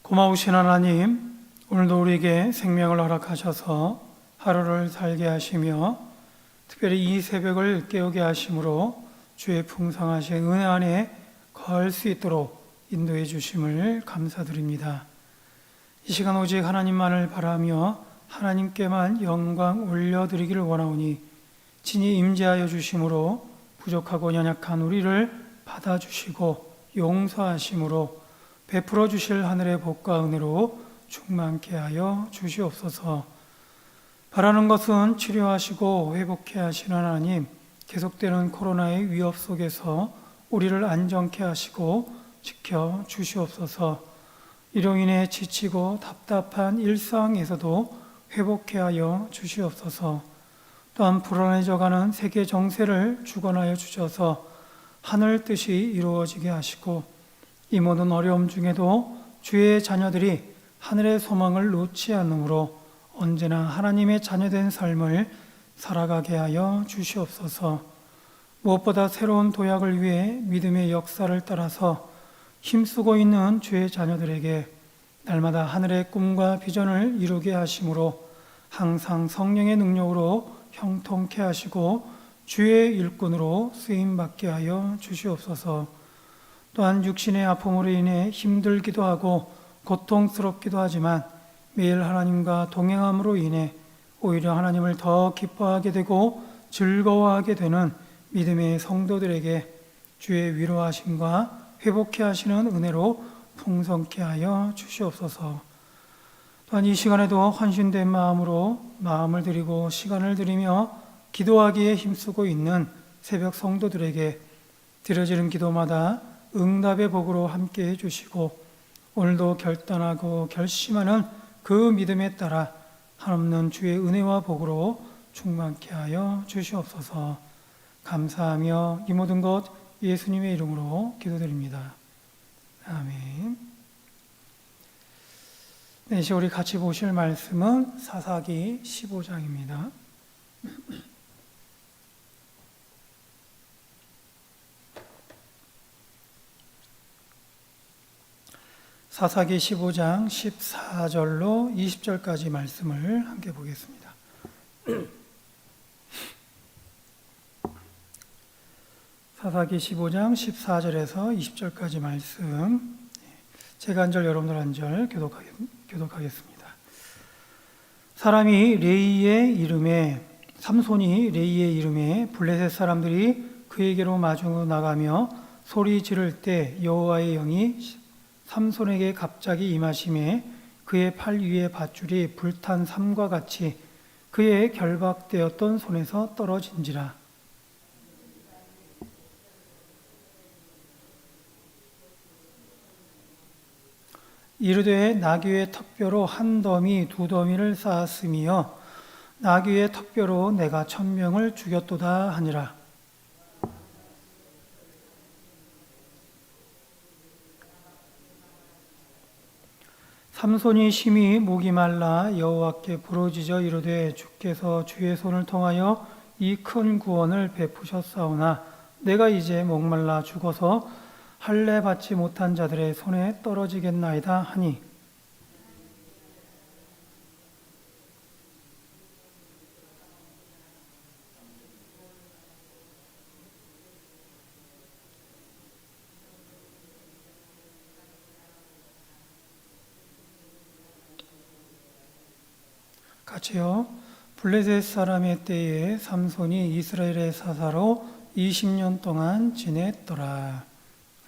고마우신 하나님, 오늘도 우리에게 생명을 허락하셔서 하루를 살게 하시며 특별히 이 새벽을 깨우게 하심으로 주의 풍성하신 은혜 안에 거할 수 있도록 인도해 주심을 감사드립니다. 이 시간 오직 하나님만을 바라며 하나님께만 영광 올려드리기를 원하오니 친히 임재하여 주심으로 부족하고 연약한 우리를 받아주시고 용서하심으로 베풀어 주실 하늘의 복과 은혜로 충만케 하여 주시옵소서. 바라는 것은 치료하시고 회복케 하시는 하나님, 계속되는 코로나의 위협 속에서 우리를 안정케 하시고 지켜 주시옵소서. 이로 인해 지치고 답답한 일상에서도 회복케 하여 주시옵소서. 또한 불안해져가는 세계 정세를 주관하여 주셔서 하늘 뜻이 이루어지게 하시고 이 모든 어려움 중에도 주의 자녀들이 하늘의 소망을 놓지 않으므로 언제나 하나님의 자녀된 삶을 살아가게 하여 주시옵소서. 무엇보다 새로운 도약을 위해 믿음의 역사를 따라서 힘쓰고 있는 주의 자녀들에게 날마다 하늘의 꿈과 비전을 이루게 하심으로 항상 성령의 능력으로 형통케 하시고 주의 일꾼으로 쓰임받게 하여 주시옵소서. 또한 육신의 아픔으로 인해 힘들기도 하고 고통스럽기도 하지만 매일 하나님과 동행함으로 인해 오히려 하나님을 더 기뻐하게 되고 즐거워하게 되는 믿음의 성도들에게 주의 위로하심과 회복케 하시는 은혜로 풍성케 하여 주시옵소서. 또한 이 시간에도 헌신된 마음으로 마음을 드리고 시간을 드리며 기도하기에 힘쓰고 있는 새벽 성도들에게 드려지는 기도마다 응답의 복으로 함께 해주시고 오늘도 결단하고 결심하는 그 믿음에 따라 한없는 주의 은혜와 복으로 충만케 하여 주시옵소서. 감사하며 이 모든 것 예수님의 이름으로 기도드립니다. 아멘. 네, 이제 우리 같이 보실 말씀은 사사기 15장입니다. 사사기 15장 14절로 20절까지 말씀을 함께 보겠습니다. 사사기 15장 14절에서 20절까지 말씀, 제가 한 절 여러분들 한 절 교독하겠습니다. 사람이 레이의 이름에 삼손이 레이의 이름에 블레셋 사람들이 그에게로 마중 나가며 소리 지를 때 여호와의 영이 삼손에게 갑자기 임하심에 그의 팔 위에 밧줄이 불탄 삼과 같이 그의 결박되었던 손에서 떨어진지라. 이르되 나귀의 턱뼈로 한 더미 두 더미를 쌓았으며 나귀의 턱뼈로 내가 1000명을 죽였도다 하니라. 삼손이 심히 목이 말라 여호와께 부르짖어 이르되 주께서 주의 손을 통하여 이 큰 구원을 베푸셨사오나 내가 이제 목말라 죽어서 할례 받지 못한 자들의 손에 떨어지겠나이다 하니 같이요. 블레셋 사람의 때에 삼손이 이스라엘의 사사로 20년 동안 지냈더라.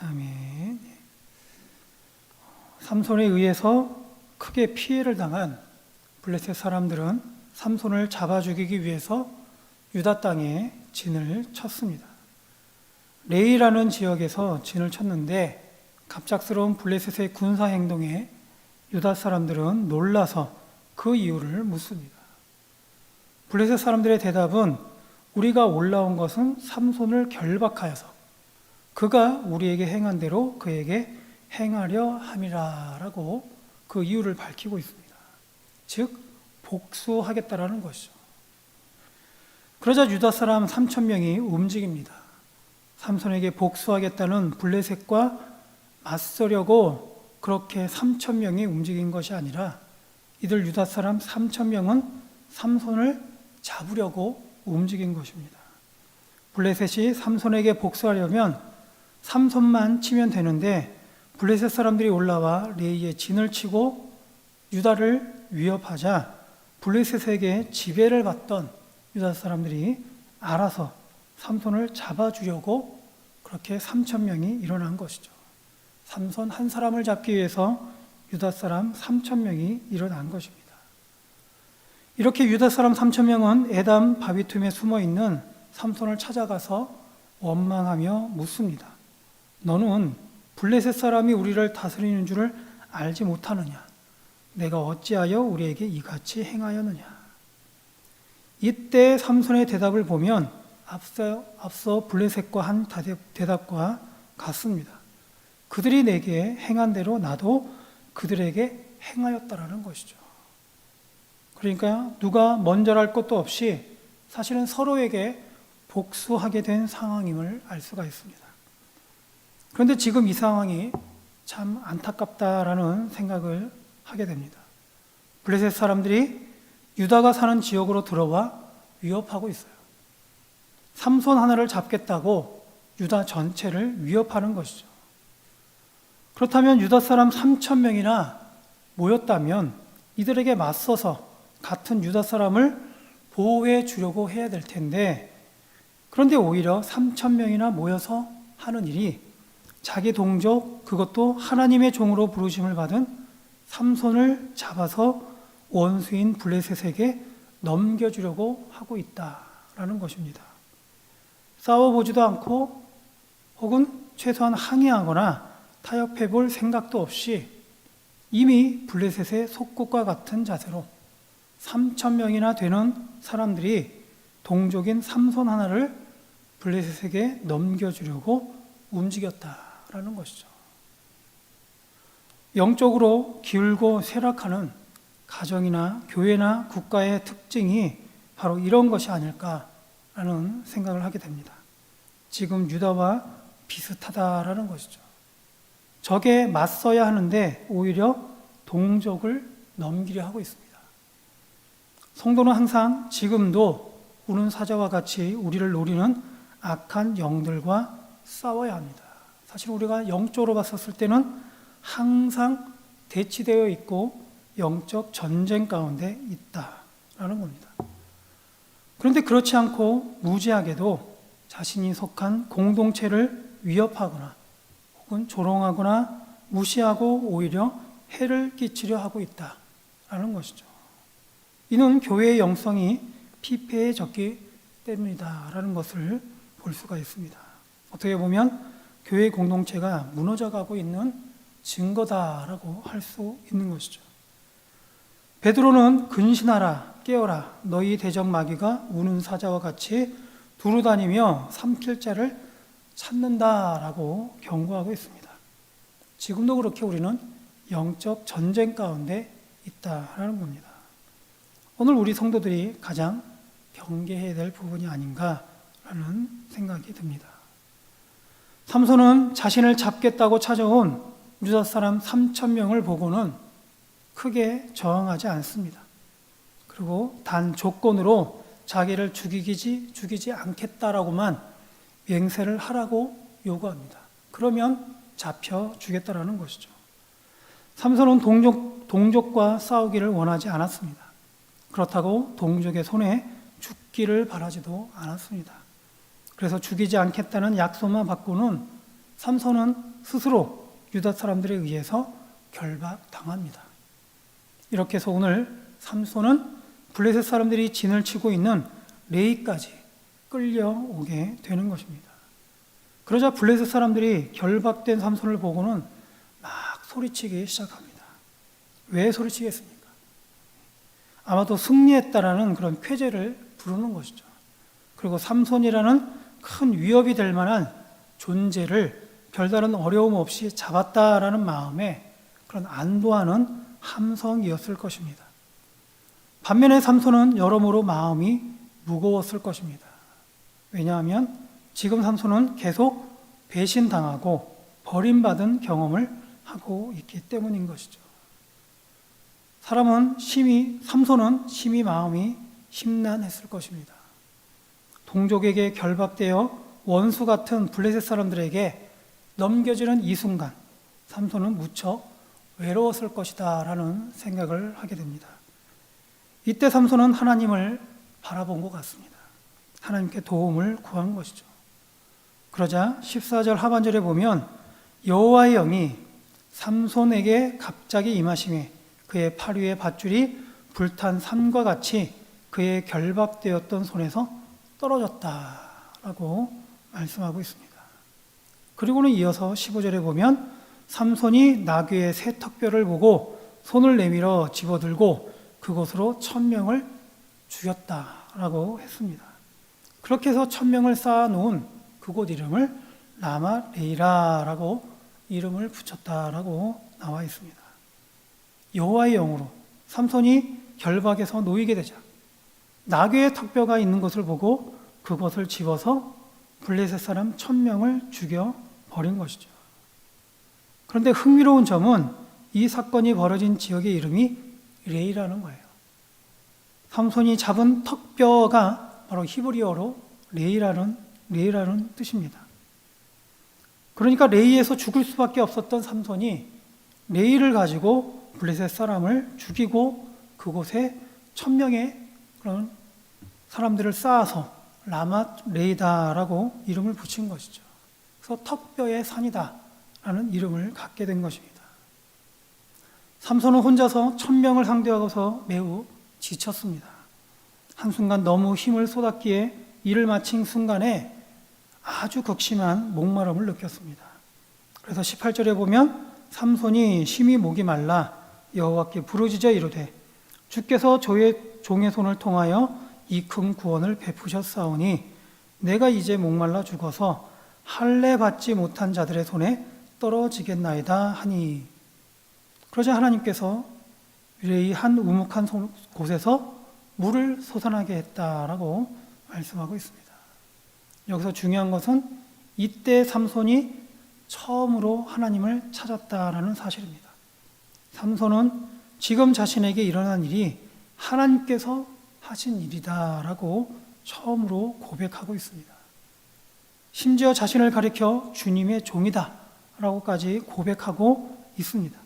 아멘. 삼손에 의해서 크게 피해를 당한 블레셋 사람들은 삼손을 잡아 죽이기 위해서 유다 땅에 진을 쳤습니다. 레이라는 지역에서 진을 쳤는데 갑작스러운 블레셋의 군사 행동에 유다 사람들은 놀라서 그 이유를 묻습니다. 블레셋 사람들의 대답은 우리가 올라온 것은 삼손을 결박하여서 그가 우리에게 행한 대로 그에게 행하려 함이라라고 그 이유를 밝히고 있습니다. 즉 복수하겠다라는 것이죠. 그러자 유다 사람 3000명이 움직입니다. 삼손에게 복수하겠다는 블레셋과 맞서려고 그렇게 3천 명이 움직인 것이 아니라 이들 유다 사람 3천 명은 삼손을 잡으려고 움직인 것입니다. 블레셋이 삼손에게 복수하려면 삼손만 치면 되는데 블레셋 사람들이 올라와 레이에 진을 치고 유다를 위협하자 블레셋에게 지배를 받던 유다 사람들이 알아서 삼손을 잡아주려고 그렇게 3천 명이 일어난 것이죠. 삼손 한 사람을 잡기 위해서 유다 사람 3천 명이 일어난 것입니다. 이렇게 유다 사람 3천 명은 에담 바위 틈에 숨어 있는 삼손을 찾아가서 원망하며 묻습니다. 너는 블레셋 사람이 우리를 다스리는 줄을 알지 못하느냐? 내가 어찌하여 우리에게 이같이 행하였느냐? 이때 삼손의 대답을 보면 앞서 블레셋과 한 대답과 같습니다. 그들이 내게 행한 대로 나도 그들에게 행하였다라는 것이죠. 그러니까 누가 먼저랄 것도 없이 사실은 서로에게 복수하게 된 상황임을 알 수가 있습니다. 그런데 지금 이 상황이 참 안타깝다라는 생각을 하게 됩니다. 블레셋 사람들이 유다가 사는 지역으로 들어와 위협하고 있어요. 삼손 하나를 잡겠다고 유다 전체를 위협하는 것이죠. 그렇다면 유다 사람 3천 명이나 모였다면 이들에게 맞서서 같은 유다 사람을 보호해 주려고 해야 될 텐데, 그런데 오히려 3천 명이나 모여서 하는 일이 자기 동족, 그것도 하나님의 종으로 부르심을 받은 삼손을 잡아서 원수인 블레셋에게 넘겨주려고 하고 있다라는 것입니다. 싸워보지도 않고 혹은 최소한 항의하거나 타협해 볼 생각도 없이 이미 블레셋의 속국과 같은 자세로 3천 명이나 되는 사람들이 동족인 삼손 하나를 블레셋에게 넘겨주려고 움직였다라는 것이죠. 영적으로 기울고 쇠락하는 가정이나 교회나 국가의 특징이 바로 이런 것이 아닐까라는 생각을 하게 됩니다. 지금 유다와 비슷하다라는 것이죠. 적에 맞서야 하는데 오히려 동족을 넘기려 하고 있습니다. 성도는 항상 지금도 우는 사자와 같이 우리를 노리는 악한 영들과 싸워야 합니다. 사실 우리가 영적으로 봤었을 때는 항상 대치되어 있고 영적 전쟁 가운데 있다라는 겁니다. 그런데 그렇지 않고 무지하게도 자신이 속한 공동체를 위협하거나 혹은 조롱하거나 무시하고 오히려 해를 끼치려 하고 있다라는 것이죠. 이는 교회의 영성이 피폐해졌기 때문이다라는 것을 볼 수가 있습니다. 어떻게 보면 교회 공동체가 무너져가고 있는 증거다라고 할 수 있는 것이죠. 베드로는 근신하라 깨어라 너희 대적 마귀가 우는 사자와 같이 두루다니며 삼킬 자를 찾는다라고 경고하고 있습니다. 지금도 그렇게 우리는 영적 전쟁 가운데 있다라는 겁니다. 오늘 우리 성도들이 가장 경계해야 될 부분이 아닌가라는 생각이 듭니다. 삼손은 자신을 잡겠다고 찾아온 유다 사람 3천 명을 보고는 크게 저항하지 않습니다. 그리고 단 조건으로 자기를 죽이지 않겠다라고만 맹세를 하라고 요구합니다. 그러면 잡혀 주겠다라는 것이죠. 삼손은 동족과 싸우기를 원하지 않았습니다. 그렇다고 동족의 손에 죽기를 바라지도 않았습니다. 그래서 죽이지 않겠다는 약속만 받고는 삼손은 스스로 유다 사람들에 의해서 결박당합니다. 이렇게 해서 오늘 삼손은 블레셋 사람들이 진을 치고 있는 레이까지 끌려오게 되는 것입니다. 그러자 블레셋 사람들이 결박된 삼손을 보고는 막 소리치기 시작합니다. 왜 소리치겠습니까? 아마도 승리했다라는 그런 쾌재를 부르는 것이죠. 그리고 삼손이라는 큰 위협이 될 만한 존재를 별다른 어려움 없이 잡았다라는 마음에 그런 안도하는 함성이었을 것입니다. 반면에 삼손은 여러모로 마음이 무거웠을 것입니다. 왜냐하면 지금 삼손은 계속 배신당하고 버림받은 경험을 하고 있기 때문인 것이죠. 삼손은 심히 마음이 심란했을 것입니다. 동족에게 결박되어 원수 같은 블레셋 사람들에게 넘겨지는 이 순간, 삼손은 무척 외로웠을 것이다 라는 생각을 하게 됩니다. 이때 삼손은 하나님을 바라본 것 같습니다. 하나님께 도움을 구한 것이죠. 그러자 14절 하반절에 보면 여호와의 영이 삼손에게 갑자기 임하시매 그의 팔 위에 밧줄이 불탄 산과 같이 그의 결박되었던 손에서 떨어졌다라고 말씀하고 있습니다. 그리고는 이어서 15절에 보면 삼손이 나귀의 새 턱뼈를 보고 손을 내밀어 집어들고 그곳으로 1000명을 죽였다라고 했습니다. 그렇게 해서 1000명을 쌓아놓은 그곳 이름을 라마레이라라고 이름을 붙였다라고 나와 있습니다. 여호와의 영으로 삼손이 결박에서 놓이게 되자 나귀의 턱뼈가 있는 것을 보고 그것을 집어서 블레셋 사람 1000명을 죽여 버린 것이죠. 그런데 흥미로운 점은 이 사건이 벌어진 지역의 이름이 레이라는 거예요. 삼손이 잡은 턱뼈가 바로 히브리어로 레이라는 뜻입니다. 그러니까 레이에서 죽을 수밖에 없었던 삼손이 레이를 가지고 블레셋 사람을 죽이고 그곳에 1000명의 그런 사람들을 쌓아서 라마레이다라고 이름을 붙인 것이죠. 그래서 턱뼈의 산이다라는 이름을 갖게 된 것입니다. 삼손은 혼자서 1000명을 상대하고서 매우 지쳤습니다. 한순간 너무 힘을 쏟았기에 일을 마친 순간에 아주 극심한 목마름을 느꼈습니다. 그래서 18절에 보면 삼손이 심히 목이 말라 여호와께 부르짖어 이르되 주께서 종의 손을 통하여 이 큰 구원을 베푸셨사오니 내가 이제 목말라 죽어서 할례 받지 못한 자들의 손에 떨어지겠나이다 하니 그러자 하나님께서 레이 한 우묵한 곳에서 물을 솟아나게 했다라고 말씀하고 있습니다. 여기서 중요한 것은 이때 삼손이 처음으로 하나님을 찾았다라는 사실입니다. 삼손은 지금 자신에게 일어난 일이 하나님께서 하신 일이다라고 처음으로 고백하고 있습니다. 심지어 자신을 가리켜 주님의 종이다라고까지 고백하고 있습니다.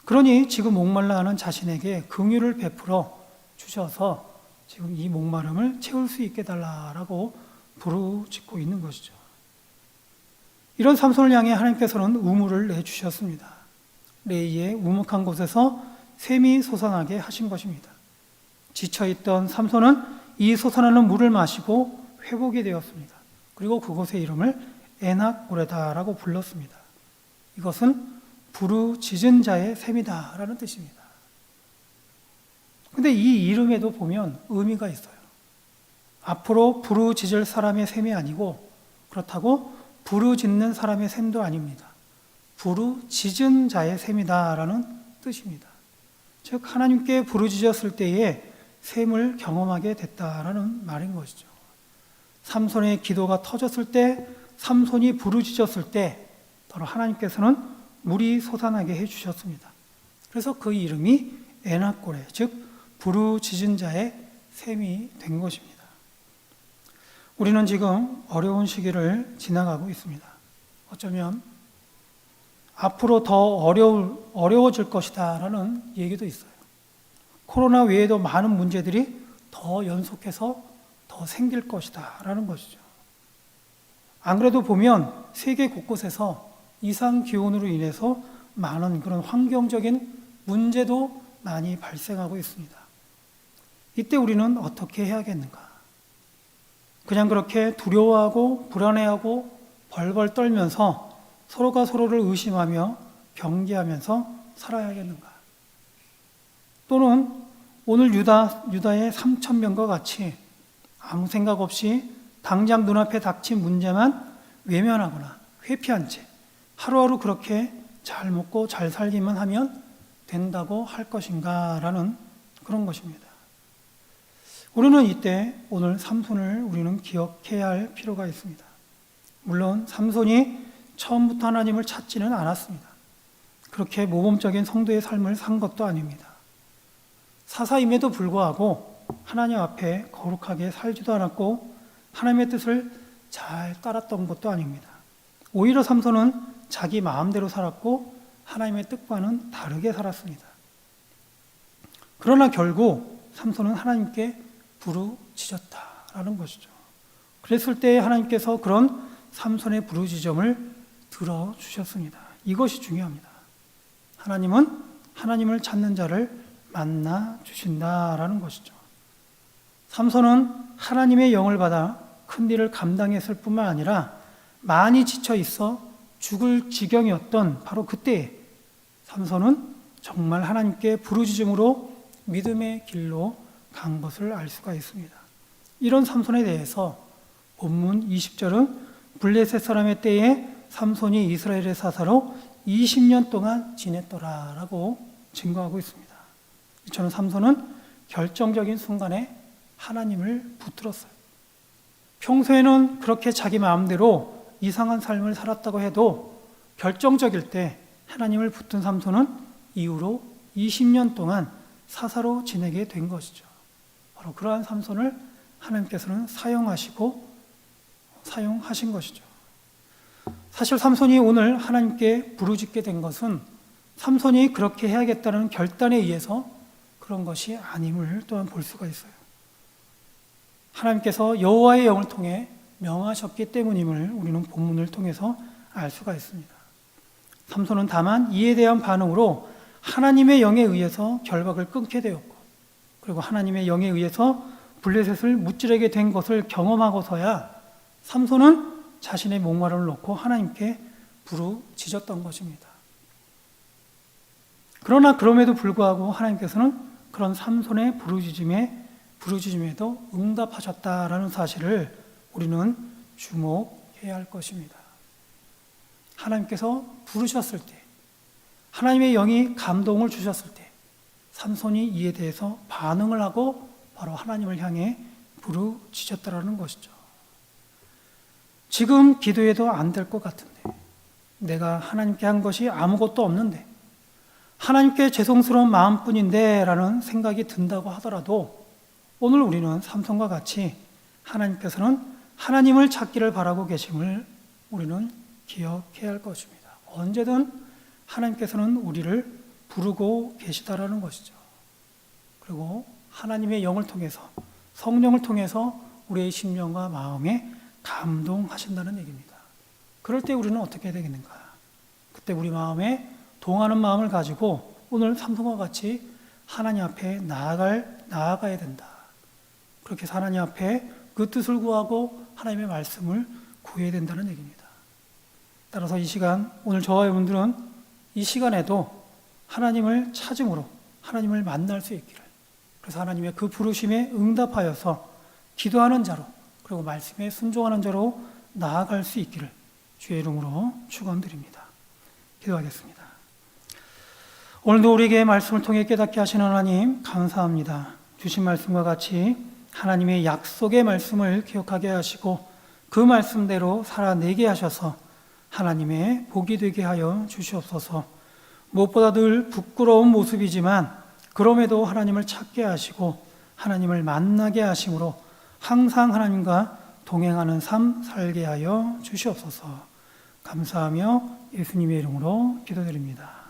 그러니 지금 목말라 하는 자신에게 긍휼을 베풀어 주셔서 지금 이 목마름을 채울 수 있게 달라라고 부르짖고 있는 것이죠. 이런 삼손을 향해 하나님께서는 우물을 내주셨습니다. 레이의 우묵한 곳에서 샘이 솟아나게 하신 것입니다. 지쳐있던 삼손은 이 솟아나는 물을 마시고 회복이 되었습니다. 그리고 그곳의 이름을 에낙고레다라고 불렀습니다. 이것은 부르짖은 자의 샘이다 라는 뜻입니다. 근데 이 이름에도 보면 의미가 있어요. 앞으로 부르짖을 사람의 샘이 아니고 그렇다고 부르짖는 사람의 샘도 아닙니다. 부르짖은 자의 샘이다 라는 뜻입니다. 즉 하나님께 부르짖었을 때에 샘을 경험하게 됐다라는 말인 것이죠. 삼손의 기도가 터졌을 때, 삼손이 부르짖었을 때 바로 하나님께서는 물이 솟아나게 해주셨습니다. 그래서 그 이름이 에낙고레, 즉 부르짖은 자의 샘이 된 것입니다. 우리는 지금 어려운 시기를 지나가고 있습니다. 어쩌면 앞으로 더 어려워질 것이다 라는 얘기도 있어요. 코로나 외에도 많은 문제들이 더 연속해서 더 생길 것이다 라는 것이죠. 안 그래도 보면 세계 곳곳에서 이상기온으로 인해서 많은 그런 환경적인 문제도 많이 발생하고 있습니다. 이때 우리는 어떻게 해야겠는가? 그냥 그렇게 두려워하고 불안해하고 벌벌 떨면서 서로가 서로를 의심하며 경계하면서 살아야겠는가? 또는 오늘 유다의 3000명과 같이 아무 생각 없이 당장 눈앞에 닥친 문제만 외면하거나 회피한 채 하루하루 그렇게 잘 먹고 잘 살기만 하면 된다고 할 것인가 라는 그런 것입니다. 우리는 이때 오늘 삼손을 우리는 기억해야 할 필요가 있습니다. 물론 삼손이 처음부터 하나님을 찾지는 않았습니다. 그렇게 모범적인 성도의 삶을 산 것도 아닙니다. 사사임에도 불구하고 하나님 앞에 거룩하게 살지도 않았고 하나님의 뜻을 잘 따랐던 것도 아닙니다. 오히려 삼손은 자기 마음대로 살았고 하나님의 뜻과는 다르게 살았습니다. 그러나 결국 삼손은 하나님께 부르짖었다라는 것이죠. 그랬을 때 하나님께서 그런 삼손의 부르짖음을 들어주셨습니다. 이것이 중요합니다. 하나님은 하나님을 찾는 자를 만나 주신다라는 것이죠. 삼손은 하나님의 영을 받아 큰 일을 감당했을 뿐만 아니라 많이 지쳐 있어 죽을 지경이었던 바로 그때에 삼손은 정말 하나님께 부르짖음으로 믿음의 길로 간 것을 알 수가 있습니다. 이런 삼손에 대해서 본문 20절은 블레셋 사람의 때에 삼손이 이스라엘의 사사로 20년 동안 지냈더라라고 증거하고 있습니다. 이처럼 삼손은 결정적인 순간에 하나님을 붙들었어요. 평소에는 그렇게 자기 마음대로 이상한 삶을 살았다고 해도 결정적일 때 하나님을 붙든 삼손은 이후로 20년 동안 사사로 지내게 된 것이죠. 바로 그러한 삼손을 하나님께서는 사용하신 것이죠. 사실 삼손이 오늘 하나님께 부르짖게 된 것은 삼손이 그렇게 해야겠다는 결단에 의해서 그런 것이 아님을 또한 볼 수가 있어요. 하나님께서 여호와의 영을 통해 명하셨기 때문임을 우리는 본문을 통해서 알 수가 있습니다. 삼손은 다만 이에 대한 반응으로 하나님의 영에 의해서 결박을 끊게 되었고, 그리고 하나님의 영에 의해서 블레셋을 무찌르게 된 것을 경험하고서야 삼손은 자신의 목마름을 놓고 하나님께 부르짖었던 것입니다. 그러나 그럼에도 불구하고 하나님께서는 그런 삼손의 부르짖음에도 응답하셨다라는 사실을 우리는 주목해야 할 것입니다. 하나님께서 부르셨을 때, 하나님의 영이 감동을 주셨을 때 삼손이 이에 대해서 반응을 하고 바로 하나님을 향해 부르짖었다라는 것이죠. 지금 기도해도 안 될 것 같은데, 내가 하나님께 한 것이 아무것도 없는데, 하나님께 죄송스러운 마음뿐인데 라는 생각이 든다고 하더라도 오늘 우리는 삼손과 같이 하나님께서는 하나님을 찾기를 바라고 계심을 우리는 기억해야 할 것입니다. 언제든 하나님께서는 우리를 부르고 계시다라는 것이죠. 그리고 하나님의 영을 통해서, 성령을 통해서 우리의 심령과 마음에 감동하신다는 얘기입니다. 그럴 때 우리는 어떻게 해야 되겠는가? 그때 우리 마음에 동하는 마음을 가지고 오늘 삼손과 같이 하나님 앞에 나아가야 된다. 그렇게 해서 하나님 앞에 그 뜻을 구하고 하나님의 말씀을 구해야 된다는 얘기입니다. 따라서 이 시간, 오늘 저와 여러분들은 이 시간에도 하나님을 찾음으로 하나님을 만날 수 있기를, 그래서 하나님의 그 부르심에 응답하여서 기도하는 자로, 그리고 말씀에 순종하는 자로 나아갈 수 있기를 주의 이름으로 축원드립니다. 기도하겠습니다. 오늘도 우리에게 말씀을 통해 깨닫게 하시는 하나님 감사합니다. 주신 말씀과 같이 하나님의 약속의 말씀을 기억하게 하시고 그 말씀대로 살아내게 하셔서 하나님의 복이 되게 하여 주시옵소서. 무엇보다 늘 부끄러운 모습이지만 그럼에도 하나님을 찾게 하시고 하나님을 만나게 하심으로 항상 하나님과 동행하는 삶 살게 하여 주시옵소서. 감사하며 예수님의 이름으로 기도드립니다.